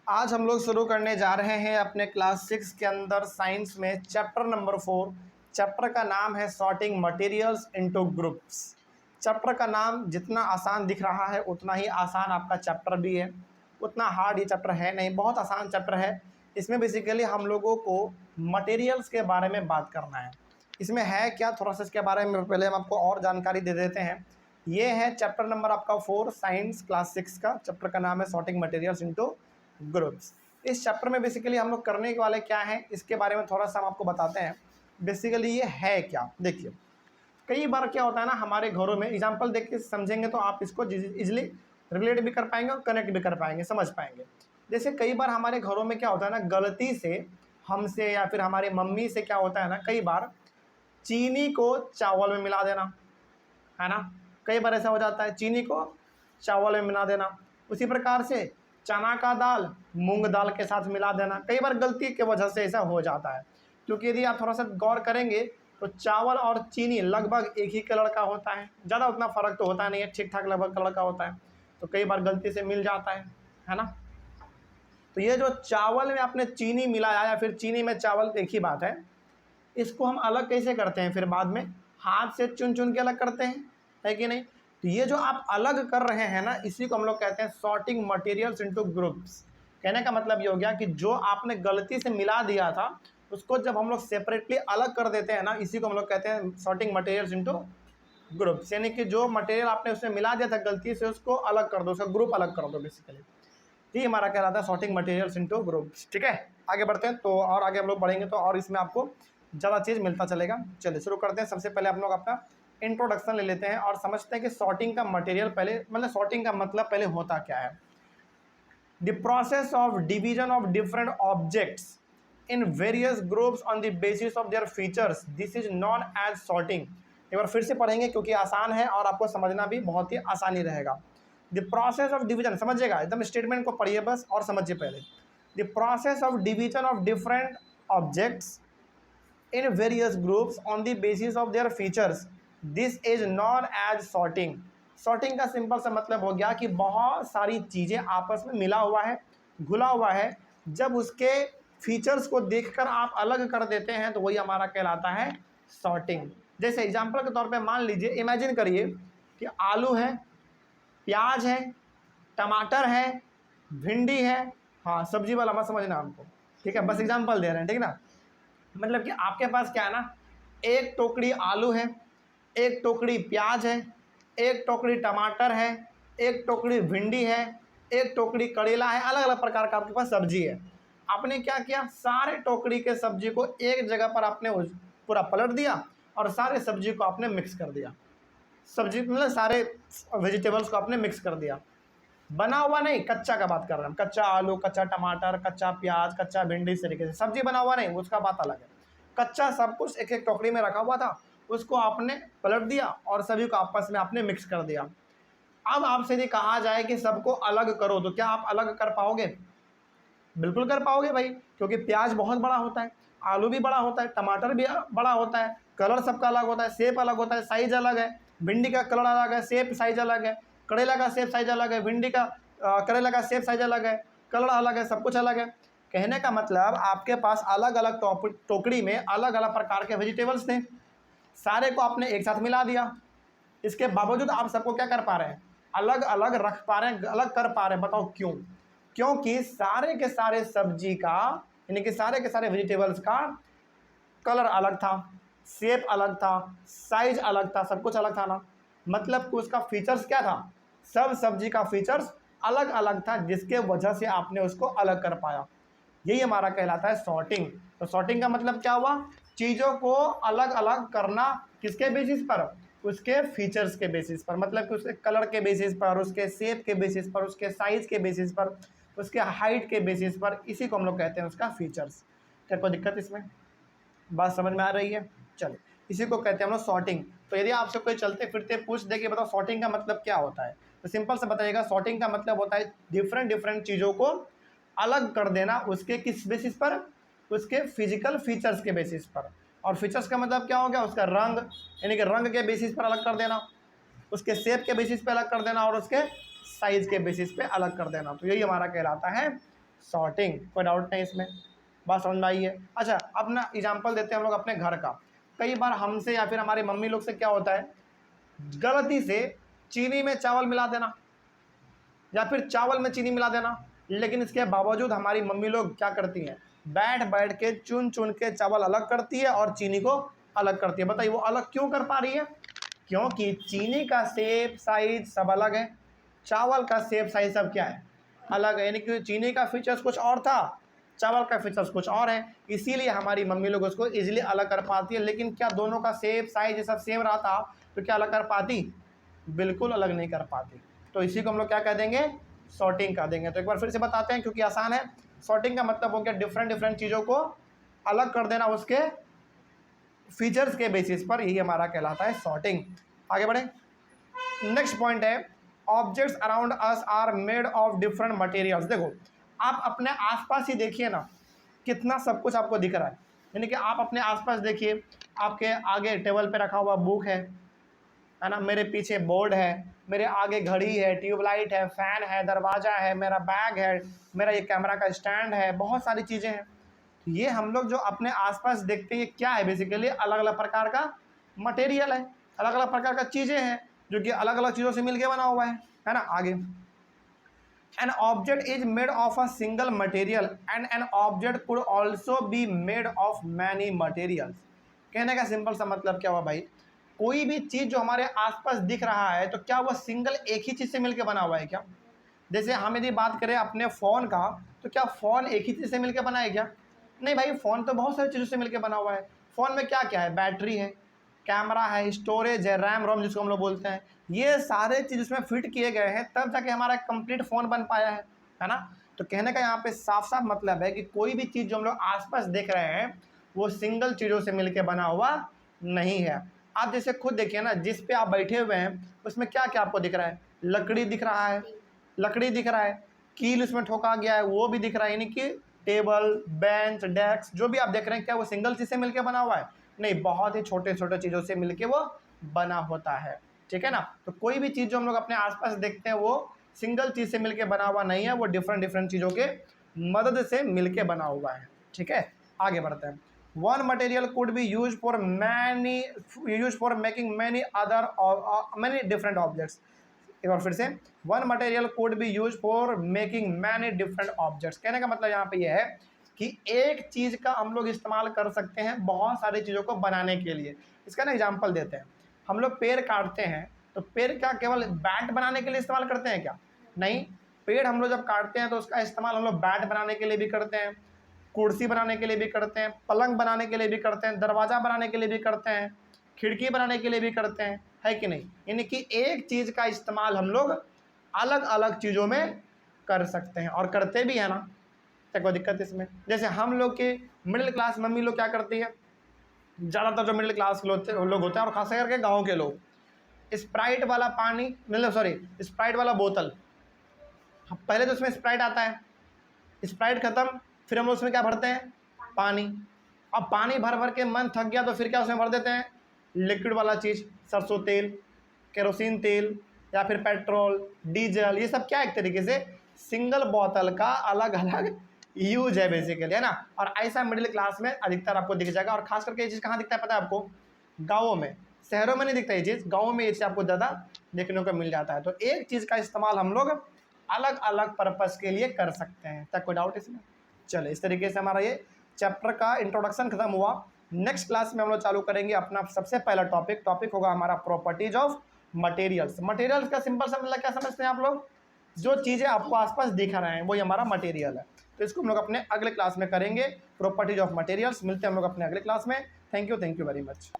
आज हम लोग शुरू करने जा रहे हैं अपने क्लास 6 के अंदर साइंस में चैप्टर नंबर 4। चैप्टर का नाम है sorting materials into groups. Chapter का नाम जितना आसान दिख रहा है उतना ही आसान आपका चैप्टर भी है। उतना हार्ड ये चैप्टर है नहीं, बहुत आसान चैप्टर है। इसमें बेसिकली हम लोगों को मटेरियल्स के बारे में बात करना है। इसमें है क्या, थोड़ा सा इसके बारे में पहले हम आपको और जानकारी दे देते हैं। ये है चैप्टर नंबर आपका 4 साइंस क्लास 6 का। चैप्टर का नाम है सॉर्टिंग मटेरियल्स इनटू ग्रुप्स। इस चैप्टर में बेसिकली हम लोग करने वाले क्या हैं इसके बारे में थोड़ा सा हम आपको बताते हैं। बेसिकली ये है क्या, देखिए कई बार क्या होता है ना, हमारे घरों में एग्जांपल देख के समझेंगे तो आप इसको इजिली रिलेट भी कर पाएंगे और कनेक्ट भी कर पाएंगे, समझ पाएंगे। जैसे कई बार हमारे घरों में क्या होता है ना, गलती से हमसे या फिर हमारी मम्मी से क्या होता है ना, कई बार चीनी को चावल में मिला देना, है ना। कई बार ऐसा हो जाता है, चीनी को चावल में मिला देना। उसी प्रकार से चना का दाल मूंग दाल के साथ मिला देना, कई बार गलती की वजह से ऐसा हो जाता है। क्योंकि यदि आप थोड़ा सा गौर करेंगे तो चावल और चीनी लगभग एक ही कलर का होता है, ज़्यादा उतना फ़र्क तो होता नहीं है, ठीक ठाक लगभग कलर का होता है। तो कई बार गलती से मिल जाता है ना। तो ये जो चावल में आपने चीनी मिलाया या फिर चीनी में चावल, एक ही बात है। इसको हम अलग कैसे करते हैं, फिर बाद में हाथ से चुन चुन के अलग करते हैं, है कि नहीं। तो ये जो आप अलग कर रहे हैं ना, इसी को हम लोग कहते हैं सॉर्टिंग मटेरियल्स इनटू ग्रुप्स। कहने का मतलब ये हो गया कि जो आपने गलती से मिला दिया था उसको जब हम लोग सेपरेटली अलग कर देते हैं ना, इसी को हम लोग कहते हैं सॉर्टिंग मटेरियल्स इनटू ग्रुप्स। यानी कि जो मटेरियल आपने उसमें मिला दिया था गलती से, उसको अलग कर दो, उसका ग्रुप अलग कर दो बेसिकली। ये हमारा कहलाता है सॉर्टिंग मटेरियल्स इनटू ग्रुप्स। ठीक है, आगे बढ़ते हैं तो और आगे हम लोग बढ़ेंगे तो और इसमें आपको ज़्यादा चीज़ मिलता चलेगा। चलिए शुरू करते हैं। सबसे पहले हम लोग अपना इंट्रोडक्शन ले लेते हैं और समझते हैं कि सॉर्टिंग का मटेरियल पहले, मतलब सॉर्टिंग का मतलब पहले होता क्या है। The process of division of different objects in various groups on the basis of their features, this is known as sorting. एक बार फिर से पढ़ेंगे क्योंकि आसान है और आपको समझना भी बहुत ही आसानी रहेगा। द प्रोसेस ऑफ डिवीजन, समझिएगा एकदम, स्टेटमेंट को पढ़िए बस और समझिए पहले। The process of division of different objects in various groups on the basis of their features, this is known as sorting। sorting का सिंपल सा मतलब हो गया कि बहुत सारी चीज़ें आपस में मिला हुआ है, घुला हुआ है, जब उसके फीचर्स को देखकर आप अलग कर देते हैं तो वही हमारा कहलाता है सॉर्टिंग। जैसे एग्जांपल के तौर पे मान लीजिए, इमेजिन करिए कि आलू है, प्याज है, टमाटर है, भिंडी है। हाँ, सब्जी वाला मत समझना हमको, ठीक है, बस एग्जांपल दे रहे हैं, ठीक ना। मतलब कि आपके पास क्या है ना, एक टोकरी आलू है, एक टोकरी प्याज है, एक टोकरी टमाटर है, एक टोकरी भिंडी है, एक टोकरी करेला है, अलग अलग प्रकार का आपके पास सब्जी है। आपने क्या किया, सारे टोकरी के सब्जी को एक जगह पर आपने पूरा पलट दिया और सारे सब्जी को आपने मिक्स कर दिया। सब्जी मतलब सारे वेजिटेबल्स को आपने मिक्स कर दिया। बना हुआ नहीं, कच्चा का बात कर रहे हैं, कच्चा आलू, कच्चा टमाटर, कच्चा प्याज, कच्चा भिंडी, इस तरीके से। सब्जी बना हुआ नहीं, उसका बात अलग है। कच्चा सब कुछ एक एक टोकरी में रखा हुआ था, उसको आपने पलट दिया और सभी को आपस में आपने मिक्स कर दिया। अब आपसे यदि कहा जाए कि सबको अलग करो तो क्या आप अलग कर पाओगे? बिल्कुल कर पाओगे भाई, क्योंकि प्याज बहुत बड़ा होता है, आलू भी बड़ा होता है, टमाटर भी बड़ा होता है, कलर सबका अलग होता है, शेप अलग होता है, साइज अलग है। भिंडी का कलर अलग है, शेप साइज अलग है, करेला का शेप साइज अलग है, भिंडी का करेला का शेप साइज अलग है, कलर अलग है, सब कुछ अलग है। कहने का मतलब आपके पास अलग अलग टोकरी में अलग अलग प्रकार के वेजिटेबल्स थे, सारे को आपने एक साथ मिला दिया। इसके बावजूद आप सबको क्या कर पा रहे हैं, अलग अलग रख पा रहे हैं, अलग कर पा रहे हैं। बताओ क्यों? क्योंकि सारे के सारे सब्जी का, यानी कि सारे के सारे वेजिटेबल्स का कलर अलग था, शेप अलग था, साइज अलग था, सब कुछ अलग था ना। मतलब कि उसका फीचर्स क्या था, सब सब्जी का फीचर्स अलग अलग था, जिसके वजह से आपने उसको अलग कर पाया। यही हमारा कहलाता है सॉर्टिंग। तो सॉर्टिंग का मतलब क्या हुआ, चीज़ों को अलग अलग करना, किसके बेसिस पर, उसके फीचर्स के बेसिस पर। मतलब कि उसके कलर के बेसिस पर, उसके शेप के बेसिस पर, उसके साइज के बेसिस पर, उसके हाइट के बेसिस पर। इसी को हम लोग कहते हैं उसका फीचर्स। क्या कोई दिक्कत इसमें? बात समझ में आ रही है? चलिए, इसी को कहते हैं हम लोग सॉर्टिंग। तो यदि आपसे कोई चलते फिरते पूछ दे कि बताओ सॉर्टिंग का मतलब क्या होता है, तो सिंपल से बताइएगा, सॉर्टिंग का मतलब होता है डिफरेंट चीज़ों को अलग कर देना। उसके किस बेसिस पर? उसके फिजिकल फीचर्स के बेसिस पर। और फीचर्स का मतलब क्या हो गया, उसका रंग, यानी कि रंग के बेसिस पर अलग कर देना, उसके शेप के बेसिस पर अलग कर देना, और उसके साइज के बेसिस पे अलग कर देना। तो यही हमारा कहलाता है सॉर्टिंग। कोई डाउट नहीं इसमें, बात समझ में आई है। अच्छा, अपना एग्जाम्पल देते हैं हम लोग अपने घर का। कई बार हमसे या फिर हमारी मम्मी लोग से क्या होता है, गलती से चीनी में चावल मिला देना या फिर चावल में चीनी मिला देना, लेकिन इसके बावजूद हमारी मम्मी लोग क्या करती हैं, बैठ बैठ के चुन चुन के चावल अलग करती है और चीनी को अलग करती है। बताइए वो अलग क्यों कर पा रही है? क्योंकि चीनी का शेप साइज सब अलग है, चावल का शेप साइज सब क्या है, अलग है। यानी कि चीनी का फीचर्स कुछ और था, चावल का फीचर्स कुछ और है, इसीलिए हमारी मम्मी लोग उसको इजीली अलग कर पाती है। लेकिन क्या दोनों का शेप साइज ये सब सेम रहा था तो क्या अलग कर पाती? बिल्कुल अलग नहीं कर पाती। तो इसी को हम लोग क्या कह देंगे, सॉर्टिंग कह देंगे। तो एक बार फिर से बताते हैं क्योंकि आसान है। सॉर्टिंग का मतलब हो गया डिफरेंट डिफरेंट चीज़ों को अलग कर देना उसके फीचर्स के बेसिस पर, यही हमारा कहलाता है सॉर्टिंग। आगे बढ़े, नेक्स्ट पॉइंट है objects around us are made of different materials. देखो आप अपने आसपास ही देखिए ना, कितना सब कुछ आपको दिख रहा है। यानी कि आप अपने आसपास देखिए, आपके आगे टेबल पे रखा हुआ बुक है ना, मेरे पीछे बोर्ड है, मेरे आगे घड़ी है, ट्यूबलाइट है, फैन है, दरवाज़ा है, मेरा बैग है, मेरा ये कैमरा का स्टैंड है, बहुत सारी चीज़ें हैं। ये हम लोग जो अपने आसपास देखते हैं ये क्या है, बेसिकली अलग अलग प्रकार का मटेरियल है, अलग अलग प्रकार का चीज़ें हैं जो कि अलग अलग चीज़ों से मिलके बना हुआ है ना। आगे, an object is made of a single material and an object could also be made of many materials. कहने का सिंपल सा मतलब क्या हुआ भाई, कोई भी चीज़ जो हमारे आसपास दिख रहा है तो क्या वो सिंगल एक ही चीज़ से मिलकर बना हुआ है क्या? जैसे हम यदि बात करें अपने फ़ोन का, तो क्या फ़ोन एक ही चीज़ से मिलकर बना है क्या? नहीं भाई, फ़ोन तो बहुत सारी चीज़ों से मिलकर बना हुआ है। फ़ोन में क्या क्या है, बैटरी है, कैमरा है, स्टोरेज है, रैम रोम जिसको हम लोग बोलते हैं, ये सारे चीज़ उसमें फिट किए गए हैं तब जाके हमारा कंप्लीट फ़ोन बन पाया है ना। तो कहने का यहाँ पे साफ साफ मतलब है कि कोई भी चीज़ जो हम लोग आसपास देख रहे हैं वो सिंगल चीज़ों से मिलकर बना हुआ नहीं है। आप जैसे खुद देखिए ना, जिस पे आप बैठे हुए हैं उसमें क्या क्या आपको दिख रहा है, लकड़ी दिख रहा है, लकड़ी दिख रहा है, कील उसमें ठोका गया है वो भी दिख रहा है। यानी कि टेबल, बेंच, डेस्क जो भी आप देख रहे हैं क्या वो सिंगल चीज़ से मिलकर बना हुआ है? नहीं, बहुत ही छोटे छोटे चीज़ों से मिलके वो बना होता है, ठीक है ना। तो कोई भी चीज़ जो हम लोग अपने आसपास देखते हैं वो सिंगल चीज़ से मिलके बना हुआ नहीं है, वो डिफरेंट डिफरेंट चीज़ों के मदद से मिलके बना हुआ है, ठीक है। आगे बढ़ते हैं। One material could be use for making many other many different objects. एक बार फिर से, one material could be use for making many different objects. कहने का मतलब यहाँ पे यह है कि एक चीज़ का हम लोग इस्तेमाल कर सकते हैं बहुत सारी चीज़ों को बनाने के लिए। इसका ना एग्जांपल देते हैं, हम लोग पेड़ काटते हैं तो पेड़ क्या केवल बैट बनाने के लिए इस्तेमाल करते हैं क्या? नहीं, पेड़ हम लोग जब काटते हैं तो उसका इस्तेमाल हम लोग बैट बनाने के लिए भी करते हैं, कुर्सी बनाने के लिए भी करते हैं, पलंग बनाने के लिए भी करते हैं, दरवाज़ा बनाने के लिए भी करते हैं, खिड़की बनाने के लिए भी करते हैं, है कि नहीं। यानी कि एक चीज़ का इस्तेमाल हम लोग अलग अलग चीज़ों में कर सकते हैं और करते भी हैं ना, तो कोई दिक्कत इसमें। जैसे हम लोग के मिडिल क्लास मम्मी लोग क्या करती है, ज़्यादातर जो मिडिल क्लास लोग होते हैं और खास करके गाँव के लोग, स्प्राइट वाला पानी, मतलब सॉरी स्प्राइट वाला बोतल, पहले तो उसमें स्प्राइट आता है, स्प्राइट ख़त्म, फिर हम लोग उसमें क्या भरते हैं, पानी। अब पानी भर भर के मन थक गया तो फिर क्या उसमें भर देते हैं, लिक्विड वाला चीज़, सरसों तेल, केरोसिन तेल या फिर पेट्रोल, डीजल, ये सब क्या एक तरीके से सिंगल बोतल का अलग अलग यूज है बेसिकली, है ना। और ऐसा मिडिल क्लास में अधिकतर आपको दिख जाएगा। और खास करके ये चीज़ कहाँ दिखता है पता है आपको, गाँवों में, शहरों में नहीं दिखता ये चीज़, गाँवों में ये चीज़ आपको ज़्यादा देखने को मिल जाता है। तो एक चीज़ का इस्तेमाल हम लोग अलग अलग पर्पज़ के लिए कर सकते हैं, तक कोई डाउट इसमें। चले, इस तरीके से हमारा ये चैप्टर का इंट्रोडक्शन खत्म हुआ। नेक्स्ट क्लास में हम लोग चालू करेंगे अपना सबसे पहला टॉपिक होगा हमारा प्रॉपर्टीज ऑफ मटेरियल्स। मटेरियल्स का सिंपल सा मतलब क्या समझते हैं आप लोग, जो चीज़ें आपको आसपास दिख रहे हैं वही हमारा मटेरियल है। तो इसको हम लोग अपने अगले क्लास में करेंगे, प्रॉपर्टीज ऑफ मटेरियल्स। मिलते हैं हम लोग अपने अगले क्लास में। Thank you very much.